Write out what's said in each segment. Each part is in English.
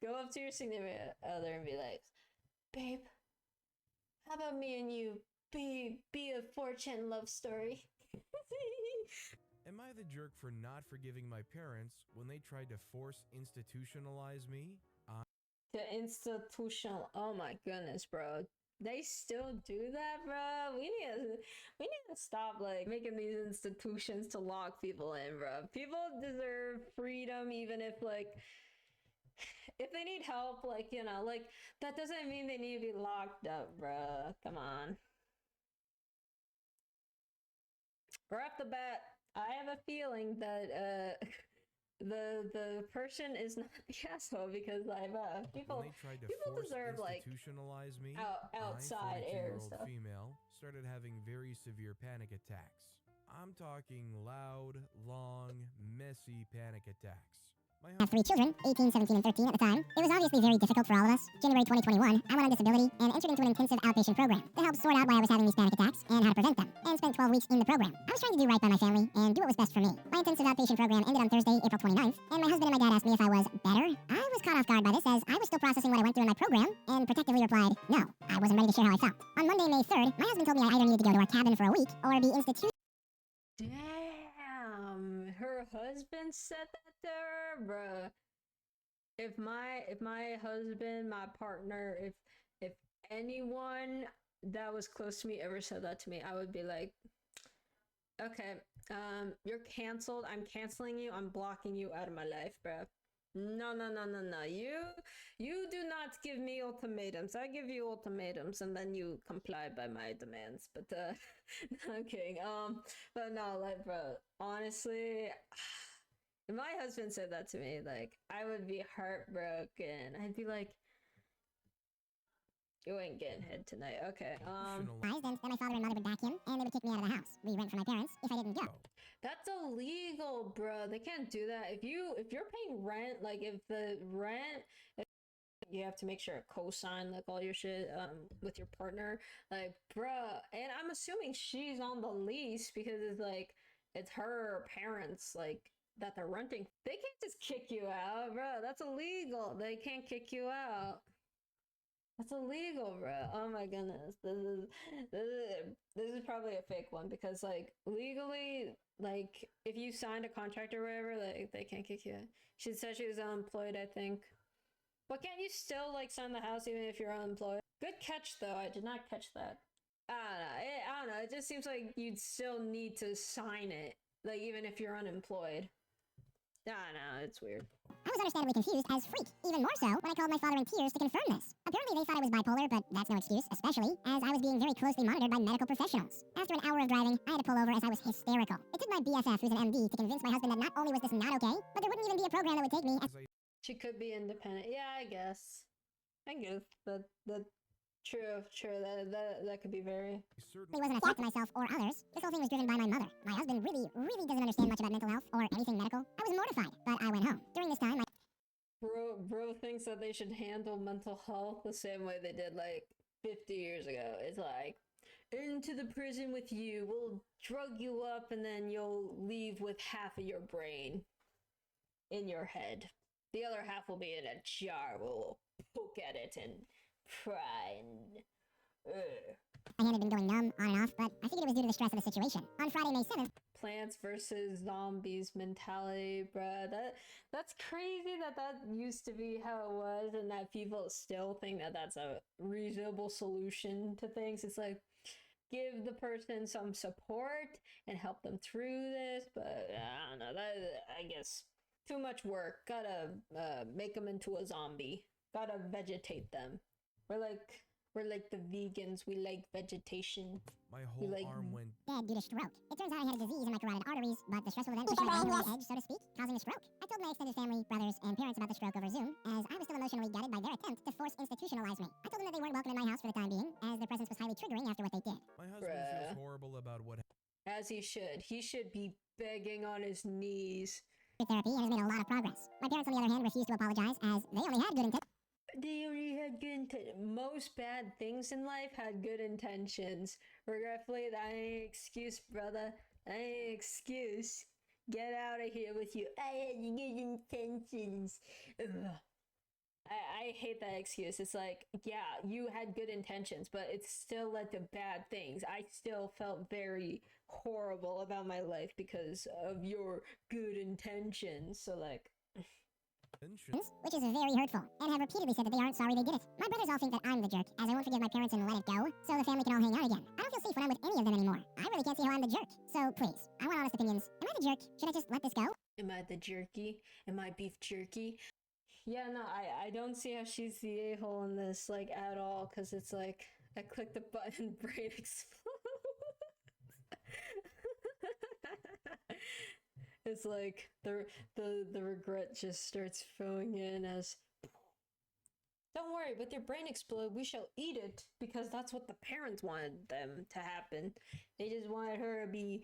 go up to your significant other and be like, babe, how about me and you be a fortune love story? Am I the jerk for not forgiving my parents when they tried to force institutionalize me? The institutional, oh my goodness, bro. They still do that, bro. We need to stop like making these institutions to lock people in, bro. People deserve freedom, even if like if they need help, like, you know, like that doesn't mean they need to be locked up, bro. Come on. Right off the bat, I have a feeling that the person is not the asshole, because like people When they tried to force deserve like institutionalize me, outside I, air and 42-year-old stuff. female, started having very severe panic attacks. I'm talking loud, long, messy panic attacks. I have 3 children, 18, 17, and 13 at the time. It was obviously very difficult for all of us. January 2021, I went on disability and entered into an intensive outpatient program to help sort out why I was having these panic attacks and how to prevent them, and spent 12 weeks in the program. I was trying to do right by my family and do what was best for me. My intensive outpatient program ended on Thursday, April 29th, and my husband and my dad asked me if I was better. I was caught off guard by this, as I was still processing what I went through in my program, and protectively replied, no, I wasn't ready to share how I felt. On Monday, May 3rd, my husband told me I either needed to go to our cabin for a week or be instituted. Damn, her husband said that to her, bruh. If my husband, my partner, if anyone that was close to me ever said that to me, I would be like, okay, you're canceled. I'm canceling you. I'm blocking you out of my life, bruh. No. You do not give me ultimatums. I give you ultimatums and then you comply by my demands. But no, I'm kidding. But no, like, bro, honestly, if my husband said that to me, like, I would be heartbroken. I'd be like, you ain't getting head tonight. Okay. And then my father and mother would back him, and they would kick me out of the house. We rent from my parents if I didn't go. That's illegal, bro. They can't do that. If you're paying rent, like if the rent, you have to make sure to co-sign like all your shit with your partner, like, bruh. And I'm assuming she's on the lease because it's like it's her parents like that they're renting. They can't just kick you out, bro. That's illegal. They can't kick you out. That's illegal, bro. Oh my goodness. This is probably a fake one, because like legally, like if you signed a contract or whatever, like they can't kick you out. She said she was unemployed, I think. But can't you still like sign the house even if you're unemployed? Good catch though. I did not catch that. I don't know. It just seems like you'd still need to sign it, like even if you're unemployed. I don't know. It's weird. I was understandably confused as freak, even more so when I called my father in tears to confirm this. Apparently they thought I was bipolar, but that's no excuse, especially as I was being very closely monitored by medical professionals. After an hour of driving, I had to pull over as I was hysterical. It took my BFF, who's an MD, to convince my husband that not only was this not okay, but there wouldn't even be a program that would take me as she could be independent. Yeah, I guess. I guess that true. That could be very. It wasn't a threat to myself or others. This whole thing was driven by my mother. My husband really doesn't understand much about mental health or anything medical. I was mortified, but I went home. During this time, Bro thinks that they should handle mental health the same way they did like 50 years ago. It's like, into the prison with you, we'll drug you up and then you'll leave with half of your brain in your head. The other half will be in a jar. We'll poke at it and pry and... My hand had been going numb, on and off, but I figured it was due to the stress of the situation. On Friday, May 7th... Plants versus zombies mentality, bruh. That's crazy that used to be how it was, and that people still think that that's a reasonable solution to things. It's like, give the person some support and help them through this, but I don't know. That, I guess, too much work. Gotta make them into a zombie. Gotta vegetate them. We're like the vegans. We like vegetation. My whole arm went dead due to stroke. It turns out I had a disease in my carotid arteries, but the stressful event pushed my brain over the edge, so to speak, causing a stroke. I told my extended family, brothers, and parents about the stroke over Zoom, as I was still emotionally gutted by their attempt to force institutionalize me. I told them that they weren't welcome in my house for the time being, as their presence was highly triggering after what they did. My husband feels horrible about what happened. As he should. He should be begging on his knees. Therapy and has made a lot of progress. My parents, on the other hand, refused to apologize, as they only had good intentions. They only had good intentions. Most bad things in life had good intentions. Regretfully, that ain't excuse, brother. That ain't excuse. Get out of here with you. I had good intentions. Ugh. I hate that excuse. It's like, yeah, you had good intentions, but it still led to bad things. I still felt very horrible about my life because of your good intentions. So like, which is very hurtful, and have repeatedly said that they aren't sorry they did it. My brothers all think that I'm the jerk, as I won't forgive my parents and let it go, so the family can all hang out again. I don't feel safe when I'm with any of them anymore. I really can't see how I'm the jerk. So please, I want honest opinions. Am I the jerk? Should I just let this go? am I the jerky? Am I beef jerky? Yeah, no, I don't see how she's the a-hole in this, like, at all, because it's like, I click the button, brain explodes. It's like, the regret just starts filling in as, don't worry, with your brain explode, we shall eat it, because that's what the parents wanted them to happen. They just wanted her to be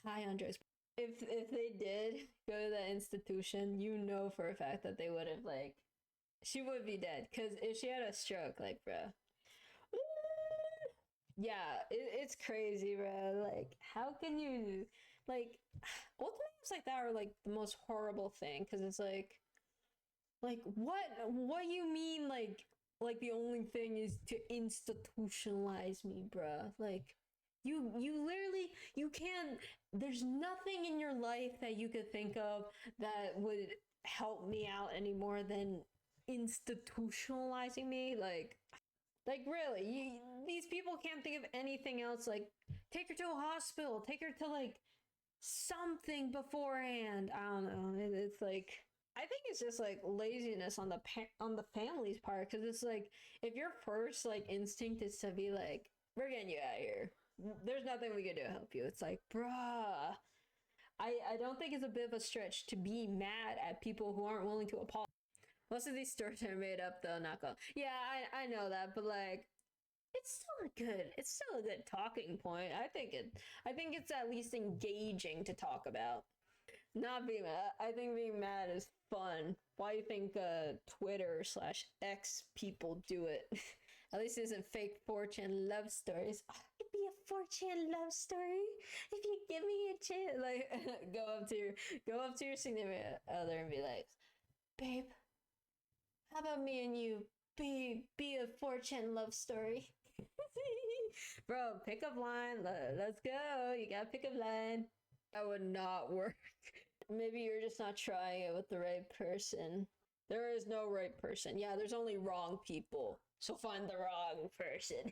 high on drugs. If they did go to that institution, you know for a fact that they would have, like, she would be dead. Because if she had a stroke, like, bro. Yeah, it's crazy, bro. Like, how can you, like, ultimatums like that are, like, the most horrible thing. Because it's like, what you mean, like, the only thing is to institutionalize me, bruh. Like, you literally, you can't, there's nothing in your life that you could think of that would help me out any more than institutionalizing me. Like really, these people can't think of anything else. Like, take her to a hospital, take her to, like, something beforehand. I don't know. It's like, I think it's just like laziness on the family's part, because it's like, if your first, like, instinct is to be like, we're getting you out of here, there's nothing we can do to help you. It's like, bruh, I don't think it's a bit of a stretch to be mad at people who aren't willing to apologize. Most of these stories are made up, though. Not gonna. Yeah, I know that, but like, it's still a good talking point. I think it's at least engaging to talk about. Not being mad. I think being mad is fun. Why do you think Twitter/X people do it? At least it isn't fake 4chan love stories. Oh, it could be a 4chan love story if you give me a chance. Like, go up to your significant other and be like, babe, how about me and you be a 4chan love story? Bro, pickup line. Let's go. You got pickup line. That would not work. Maybe you're just not trying it with the right person. There is no right person. Yeah, there's only wrong people. So find the wrong person.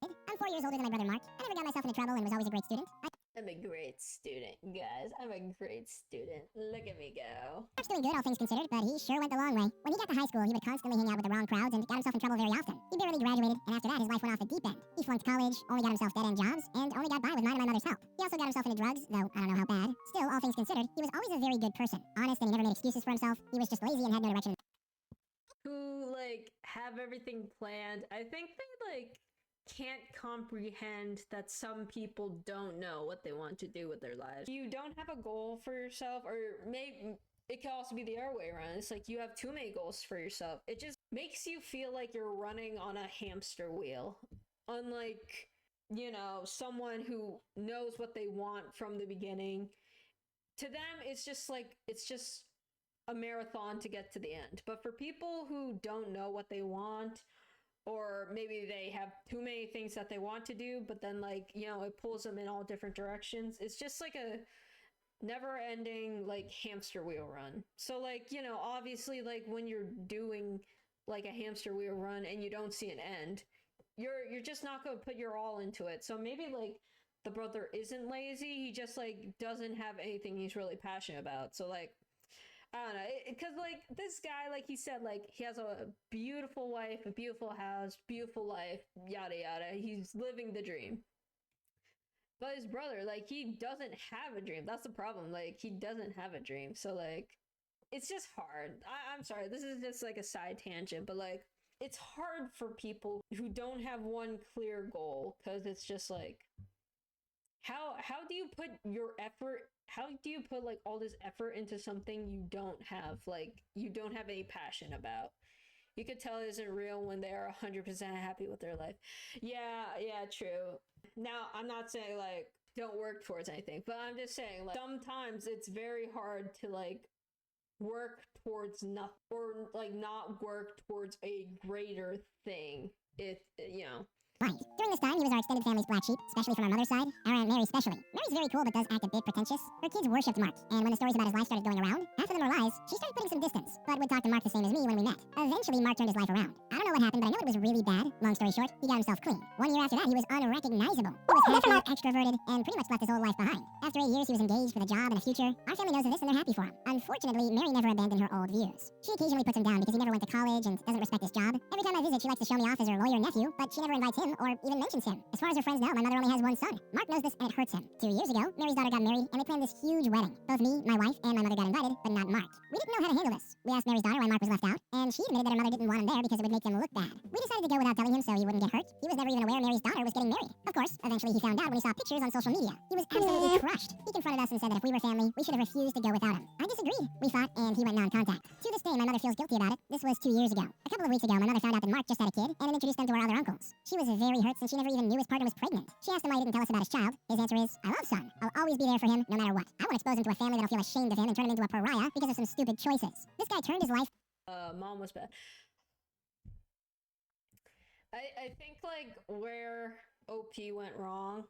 I'm 4 years older than my brother Mark. I never got myself into trouble and was always a great student. I'm a great student, guys. I'm a great student. Look at me go. Mark's doing good, all things considered, but he sure went the long way. When he got to high school, he would constantly hang out with the wrong crowds and got himself in trouble very often. He barely graduated, and after that, his life went off the deep end. He flunked college, only got himself dead-end jobs, and only got by with mine and my mother's help. He also got himself into drugs, though I don't know how bad. Still, all things considered, he was always a very good person. Honest, and he never made excuses for himself. He was just lazy and had no direction. Who, like, have everything planned. I think they, like, can't comprehend that some people don't know what they want to do with their lives. You don't have a goal for yourself, or maybe it can also be the other way around. It's like you have too many goals for yourself. It just makes you feel like you're running on a hamster wheel. Unlike, you know, someone who knows what they want from the beginning. To them, it's just like, it's just a marathon to get to the end. But for people who don't know what they want, or maybe they have too many things that they want to do, but then, like, you know, it pulls them in all different directions. It's just like a never ending, like, hamster wheel run. So, like, you know, obviously, like, when you're doing like a hamster wheel run and you don't see an end, you're just not going to put your all into it. So maybe, like, the brother isn't lazy, he just, like, doesn't have anything he's really passionate about. So, like, I don't know, because, like, this guy, like he said, like, he has a beautiful wife, a beautiful house, beautiful life, yada yada. He's living the dream. But his brother, like, he doesn't have a dream. That's the problem. Like, he doesn't have a dream. So, like, it's just hard. I'm sorry, this is just, like, a side tangent, but, like, it's hard for people who don't have one clear goal, because it's just, like, how do you put your effort, how do you put, like, all this effort into something you don't have, like, you don't have any passion about? You could tell it isn't real when they are 100% happy with their life. Yeah, true. Now, I'm not saying, like, don't work towards anything, but I'm just saying, like, sometimes it's very hard to, like, work towards nothing, or like not work towards a greater thing. Right. During this time, he was our extended family's black sheep, especially from our mother's side, our Aunt Mary especially. Mary's very cool, but does act a bit pretentious. Her kids worshipped Mark, and when the stories about his life started going around, half of them were lies, she started putting some distance, but would talk to Mark the same as me when we met. Eventually, Mark turned his life around. I don't know what happened, but I know it was really bad. Long story short, he got himself clean. 1 year after that, he was unrecognizable. He was happy, extroverted, and pretty much left his whole life behind. After 8 years, he was engaged with a job and a future. Our family knows of this, and they're happy for him. Unfortunately, Mary never abandoned her old views. She occasionally puts him down because he never went to college and doesn't respect his job. Every time I visit, she likes to show me off as her lawyer nephew, but she never invites him or even mentions him. As far as her friends know, my mother only has one son. Mark knows this and it hurts him. 2 years ago, Mary's daughter got married and they planned this huge wedding. Both me, my wife, and my mother got invited, but not Mark. We didn't know how to handle this. We asked Mary's daughter why Mark was left out, and she admitted that her mother didn't want him there because it would make him look bad. We decided to go without telling him so he wouldn't get hurt. He was never even aware Mary's daughter was getting married. Of course, eventually he found out when he saw pictures on social media. He was absolutely crushed. He confronted us and said that if we were family, we should have refused to go without him. I disagreed. We fought and he went non-contact. To this day, my mother feels guilty about it. This was 2 years ago. A couple of weeks ago, my mother found out that Mark just had a kid and introduced them to our other uncles. She was very hurt since she never even knew his partner was pregnant. She asked him why he didn't tell us about his child. His answer is, I love son. I'll always be there for him no matter what. I won't expose him to a family that'll feel ashamed of him and turn him into a pariah because of some stupid choices. This guy turned his life. Mom was bad. I think like where OP went wrong.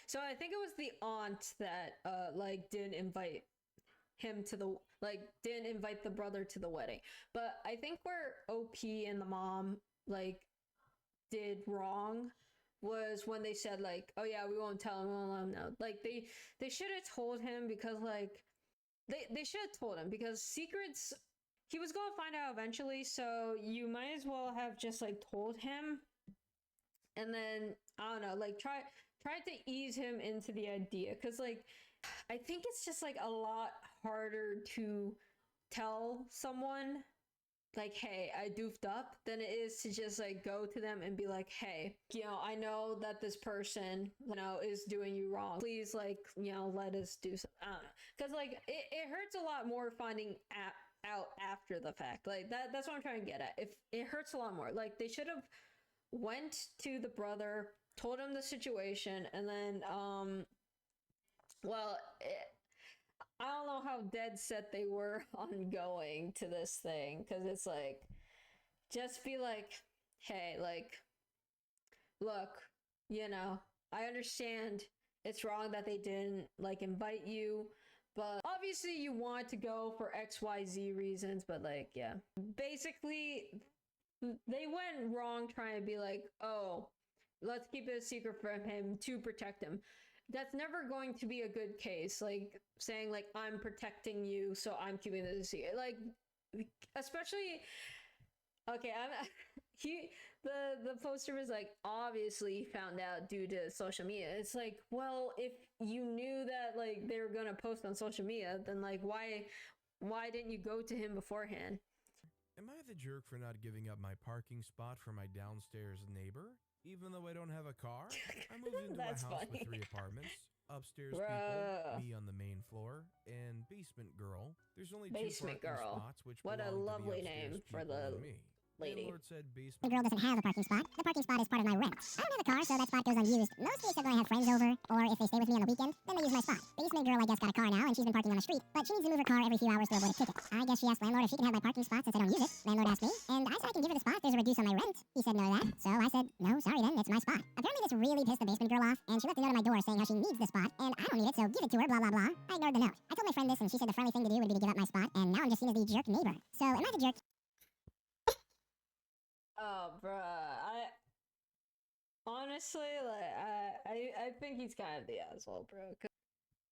So I think it was the aunt that like didn't invite him to the didn't invite the brother to the wedding. But I think where OP and the mom like did wrong was when they said like, oh yeah, we won't tell him, we won't let him know. Like they should have told him, because like they should have told him, because secrets, he was going to find out eventually, so you might as well have just like told him, and then I don't know, like try to ease him into the idea, because like I think it's just like a lot harder to tell someone like, hey, I doofed up, than it is to just like go to them and be like, hey, I know that this person, is doing you wrong. Please, like, let us do something. I don't know. Because like it hurts a lot more finding out after the fact. Like that's what I'm trying to get at. If it hurts a lot more. Like they should have went to the brother, told him the situation, and then I don't know how dead set they were on going to this thing, because it's like, just be like, hey, like, look, I understand it's wrong that they didn't like invite you, but obviously you want to go for XYZ reasons, but like, yeah, basically they went wrong trying to be like, oh, let's keep it a secret from him to protect him. That's never going to be a good case. Like saying like, I'm protecting you, so I'm keeping this a secret. Like, especially, okay, the poster was like, obviously found out due to social media. It's like, well, if you knew that like they were gonna post on social media, then like why didn't you go to him beforehand? Am I the jerk for not giving up my parking spot for my downstairs neighbor? Even though I don't have a car, I moved into a house with 3 apartments. Upstairs people, me on the main floor, and basement girl. There's only 2 parking spots, which what a lovely to the name for people the and me. lady. Landlord said The basement. girl doesn't have a parking spot. The parking spot is part of my rent. I don't have a car, so that spot goes unused. Mostly except when I have friends over, or if they stay with me on the weekend, then they use my spot. Basement girl, I guess, got a car now, and she's been parking on the street, but she needs to move her car every few hours to avoid a ticket. I guess she asked landlord if she can have my parking spot since I don't use it. Landlord asked me, and I said I can give her the spot. There's a reduce on my rent. He said no to that, so I said, no, sorry then, it's my spot. Apparently this really pissed the basement girl off, and she left a note on my door saying how she needs the spot, and I don't need it, so give it to her, blah, blah, blah. I ignored the note. I told my friend this, and she said the friendly thing to do would be to give up my spot, and now I'm just seen as the jerk neighbor. So am I the jerk? Oh, bruh, I honestly, like, I think he's kind of the asshole, bro. 'Cause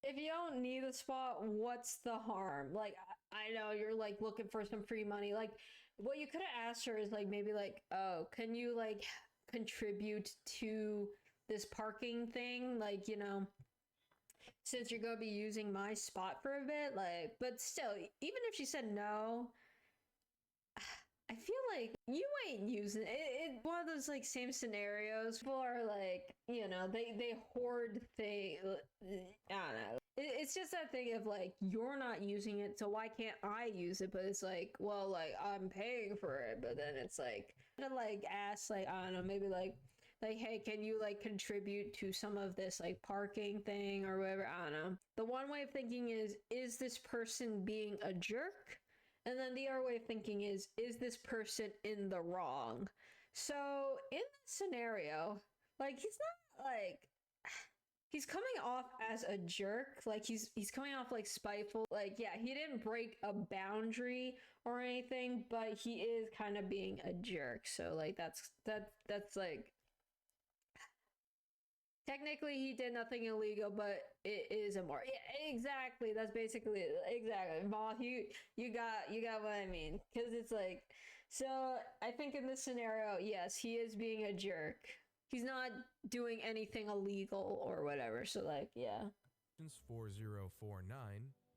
if you don't need a spot, what's the harm? Like, I know you're like looking for some free money. Like, what you could have asked her is like, maybe like, oh, can you like contribute to this parking thing? Like, since you're gonna be using my spot for a bit, like, but still, even if she said no, I feel like you ain't using it. It's one of those like same scenarios. People are like, they hoard things. I don't know. It's just that thing of like, you're not using it, so why can't I use it? But it's like, well, like I'm paying for it, but then it's like, to like ask, like, I don't know, maybe like, hey, can you like contribute to some of this like parking thing or whatever? I don't know. The one way of thinking is this person being a jerk? And then the other way of thinking is this person in the wrong? So in this scenario, like, he's not like, he's coming off as a jerk. Like, he's coming off like spiteful. Like, yeah, he didn't break a boundary or anything, but he is kind of being a jerk. So like, that's like, technically he did nothing illegal, but it is immoral. Yeah, exactly. That's basically exactly. Moth, you got what I mean. Because it's like, so I think in this scenario, yes, he is being a jerk. He's not doing anything illegal or whatever. So like, yeah. 4049.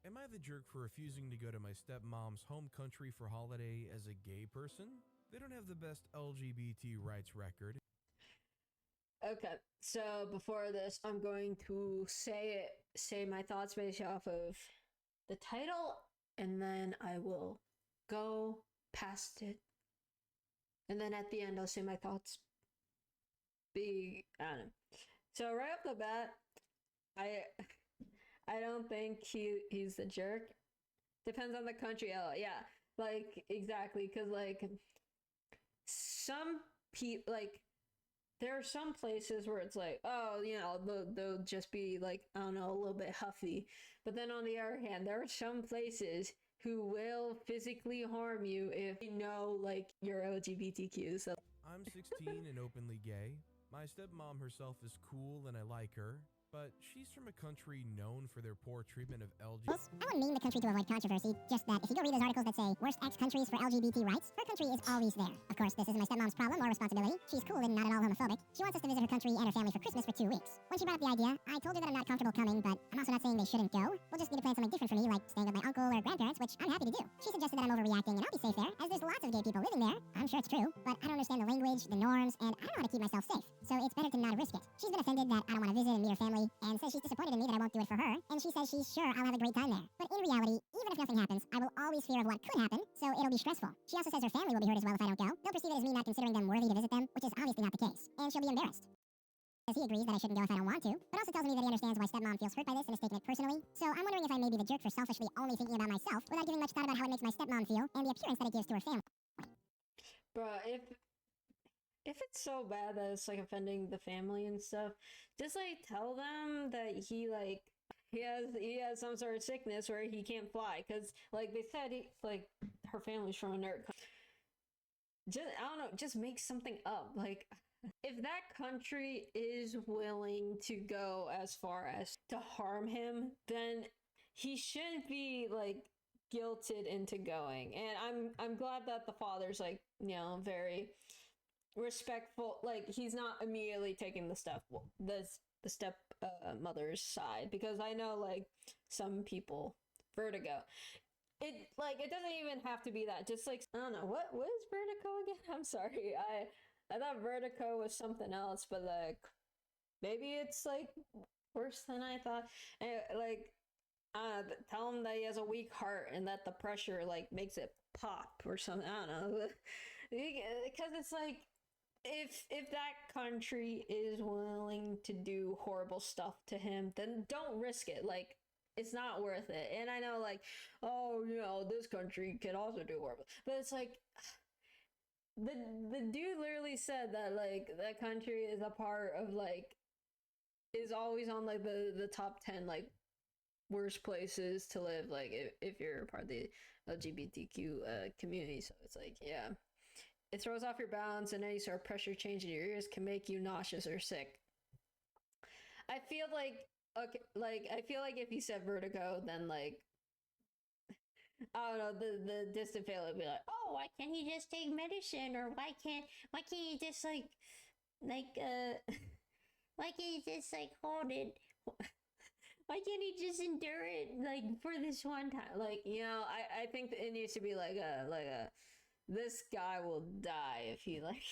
Am I the jerk for refusing to go to my stepmom's home country for holiday as a gay person? They don't have the best LGBT rights record. Okay, so before this, I'm going to say my thoughts based off of the title, and then I will go past it, and then at the end I'll say my thoughts. I don't know. So right off the bat, I don't think he's the jerk. Depends on the country. Oh yeah, like exactly, because like some people like. There are some places where it's like, oh, you know, they'll just be like, I don't know, a little bit huffy. But then on the other hand, there are some places who will physically harm you if you know, like, you're LGBTQ. So I'm 16 and openly gay. My stepmom herself is cool and I like her, but she's from a country known for their poor treatment of LGBT. I wouldn't mean the country to avoid controversy, just that if you go read those articles that say worst X countries for LGBT rights, her country is always there. Of course, this isn't my stepmom's problem or responsibility. She's cool and not at all homophobic. She wants us to visit her country and her family for Christmas for 2 weeks. When she brought up the idea, I told her that I'm not comfortable coming, but I'm also not saying they shouldn't go. We'll just need to plan something different for me, like staying with my uncle or grandparents, which I'm happy to do. She suggested that I'm overreacting and I'll be safe there, as there's lots of gay people living there. I'm sure it's true, but I don't understand the language, the norms, and I don't know how to keep myself safe. So it's better to not risk it. She's been offended that I don't want to visit and meet her family, and says she's disappointed in me that I won't do it for her, and she says she's sure I'll have a great time there. But in reality, even if nothing happens, I will always fear of what could happen, so it'll be stressful. She also says her family will be hurt as well if I don't go. They'll perceive it as me not considering them worthy to visit them, which is obviously not the case, and she'll be embarrassed. As he agrees that I shouldn't go if I don't want to, but also tells me that he understands why stepmom feels hurt by this and is taking it personally. So I'm wondering if I may be the jerk for selfishly only thinking about myself, without giving much thought about how it makes my stepmom feel, and the appearance that it gives to her family. bruh, if it's so bad that it's like offending the family and stuff, just like tell them that he has some sort of sickness where he can't fly, because like they said, like her family's from a nerd country. Just, I don't know, just make something up. Like, if that country is willing to go as far as to harm him, then he shouldn't be like guilted into going. And I'm glad that the father's like, you know, very respectful. Like, he's not immediately taking the step mother's side, because I know like some people vertigo. It doesn't even have to be that. Just like, I don't know, what is vertigo again? I'm sorry. I thought vertigo was something else, but like maybe it's like worse than I thought. And like tell him that he has a weak heart and that the pressure like makes it pop or something. I don't know. Because it's like, if that country is willing to do horrible stuff to him, then don't risk it. Like, it's not worth it. And I know, like, oh, you know, this country can also do horrible, but it's like, the dude literally said that like that country is a part of like, is always on like the top 10 like worst places to live, like if you're part of the LGBTQ community. So it's like, yeah, it throws off your balance, and any sort of pressure change in your ears can make you nauseous or sick. I feel like, okay, like I feel like if he said vertigo, then like, I don't know, the distant family would be like, oh, why can't he just take medicine, or why can't he just like why can't he just like hold it? Why can't he just endure it like for this one time? Like, you know, I think it needs to be like a this guy will die if he like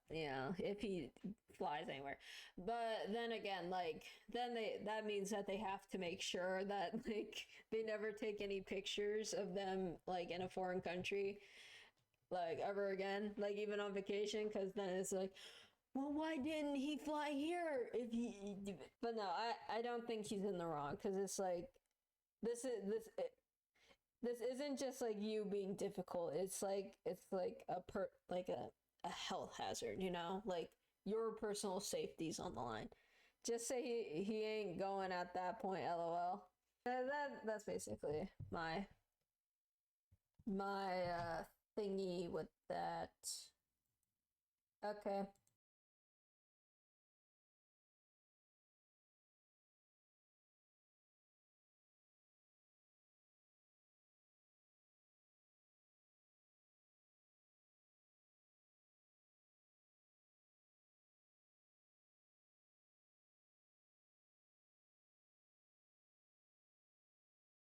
you know, if he flies anywhere. But then again, like, then that means that they have to make sure that like they never take any pictures of them like in a foreign country like ever again, like even on vacation, because then it's like, well, why didn't he fly here if he but no, I don't think he's in the wrong, because it's like this this isn't just like you being difficult. It's like a health hazard, you know? Like your personal safety's on the line. Just say he ain't going at that point, lol. That's basically my thingy with that. Okay.